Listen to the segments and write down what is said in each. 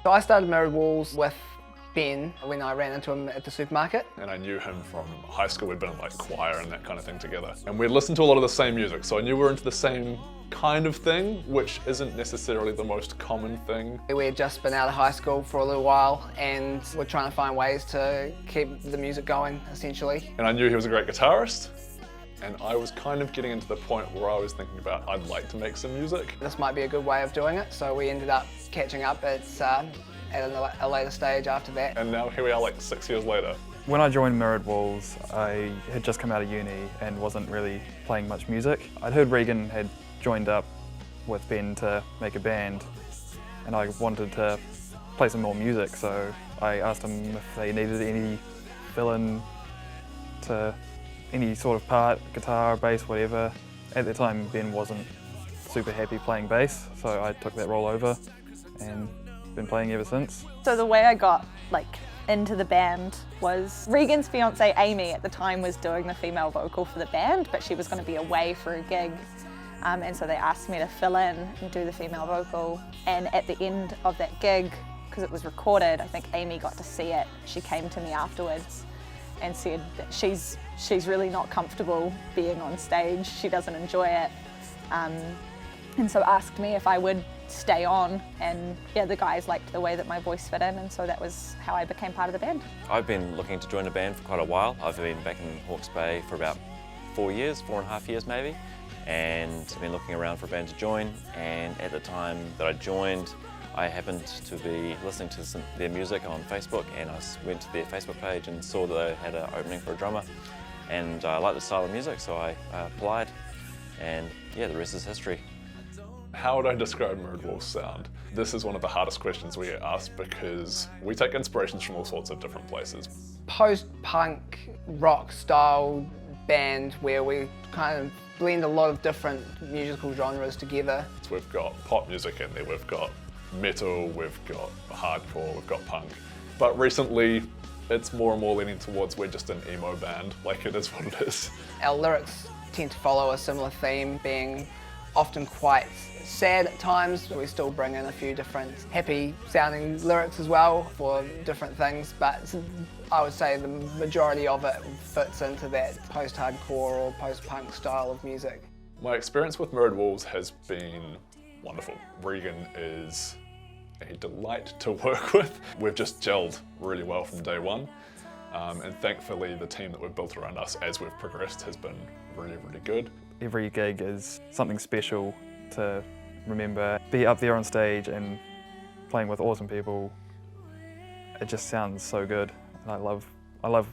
So I started Mirrored Walls with Ben when I ran into him at the supermarket. And I knew him from high school. We'd been in like choir and that kind of thing together. And we'd listened to a lot of the same music, so I knew we were into the same kind of thing, which isn't necessarily the most common thing. We had just been out of high school for a little while and we're trying to find ways to keep the music going, essentially. And I knew he was a great guitarist. And I was kind of getting into the point where I was thinking about I'd like to make some music. This might be a good way of doing it, so we ended up catching up at a later stage after that. And now here we are like 6 years later. When I joined Mirrored Walls, I had just come out of uni and wasn't really playing much music. I'd heard Regan had joined up with Ben to make a band and I wanted to play some more music, so I asked them if they needed any fill-in to any sort of part, guitar, bass, whatever. At the time Ben wasn't super happy playing bass, so I took that role over and been playing ever since. So the way I got into the band was Regan's fiance Amy at the time was doing the female vocal for the band, but she was going to be away for a gig. And so they asked me to fill in and do the female vocal. And at the end of that gig, because it was recorded, I think Amy got to see it. She came to me afterwards and said that she's really not comfortable being on stage. She doesn't enjoy it. And so asked me if I would stay on, and yeah, the guys liked the way that my voice fit in, and so that was how I became part of the band. I've been looking to join a band for quite a while. I've been back in Hawke's Bay for about 4 years, 4.5 years maybe, and I've been looking around for a band to join, and at the time that I joined, I happened to be listening to their music on Facebook, and I went to their Facebook page and saw that they had an opening for a drummer, and I liked the style of music, so I applied, and yeah, the rest is history. How would I describe Mirrored Walls' sound? This is one of the hardest questions we get asked because we take inspirations from all sorts of different places. Post-punk rock style band where we kind of blend a lot of different musical genres together. So we've got pop music in there, we've got metal, we've got hardcore, we've got punk. But recently, it's more and more leaning towards we're just an emo band, like it is what it is. Our lyrics tend to follow a similar theme, being often quite sad at times. We still bring in a few different happy sounding lyrics as well for different things, but I would say the majority of it fits into that post-hardcore or post-punk style of music. My experience with Mirrored Walls has been wonderful. Regan is a delight to work with. We've just gelled really well from day one. And thankfully the team that we've built around us as we've progressed has been really, really good. Every gig is something special to remember. Be up there on stage and playing with awesome people. It just sounds so good, and I love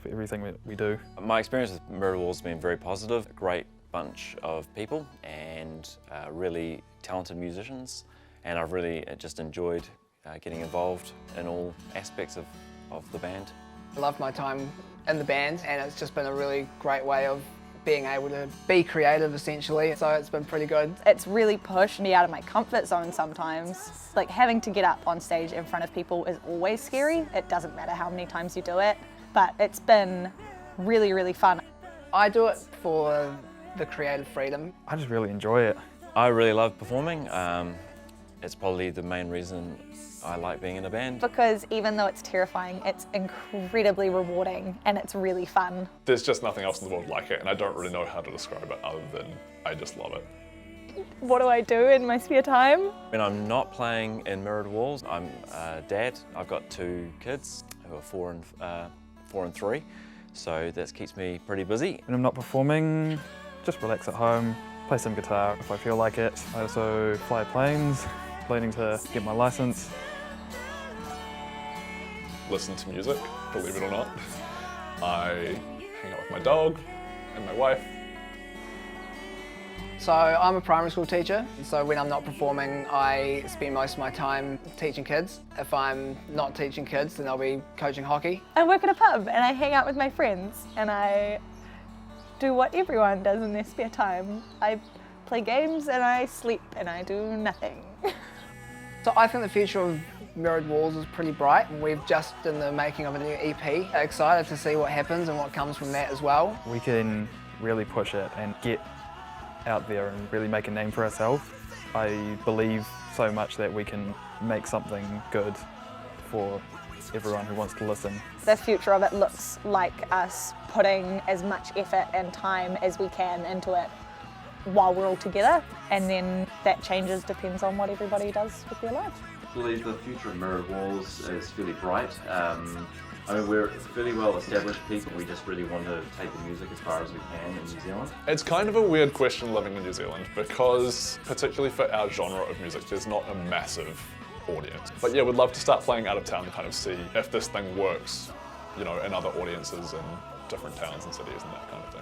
everything we do. My experience with Mirrored Walls has been very positive. A great bunch of people and really talented musicians, and I've really just enjoyed getting involved in all aspects of the band. I love my time in the band, and it's just been a really great way of being able to be creative essentially, so it's been pretty good. It's really pushed me out of my comfort zone sometimes. Like having to get up on stage in front of people is always scary. It doesn't matter how many times you do it, but it's been really, really fun. I do it for the creative freedom. I just really enjoy it. I really love performing. It's probably the main reason I like being in a band. Because even though it's terrifying, it's incredibly rewarding and it's really fun. There's just nothing else in the world like it, and I don't really know how to describe it other than I just love it. What do I do in my spare time? When I'm not playing in Mirrored Walls, I'm a dad. I've got 2 kids who are 4 and 3, so that keeps me pretty busy. When I'm not performing, just relax at home, play some guitar if I feel like it. I also fly planes, learning to get my license. Listen to music, believe it or not. I hang out with my dog and my wife. So I'm a primary school teacher, so when I'm not performing, I spend most of my time teaching kids. If I'm not teaching kids, then I'll be coaching hockey. I work at a pub and I hang out with my friends and I do what everyone does in their spare time. I play games and I sleep and I do nothing. So I think the future of Mirrored Walls is pretty bright. We've just in the making of a new EP. Excited to see what happens and what comes from that as well. We can really push it and get out there and really make a name for ourselves. I believe so much that we can make something good for everyone who wants to listen. The future of it looks like us putting as much effort and time as we can into it while we're all together, and then that changes, depends on what everybody does with their life. I believe the future of Mirrored Walls is fairly bright. I mean, we're fairly well established people. We just really want to take the music as far as we can in New Zealand. It's kind of a weird question living in New Zealand because, particularly for our genre of music, there's not a massive audience. But yeah, we'd love to start playing out of town to kind of see if this thing works, you know, in other audiences in different towns and cities and that kind of thing.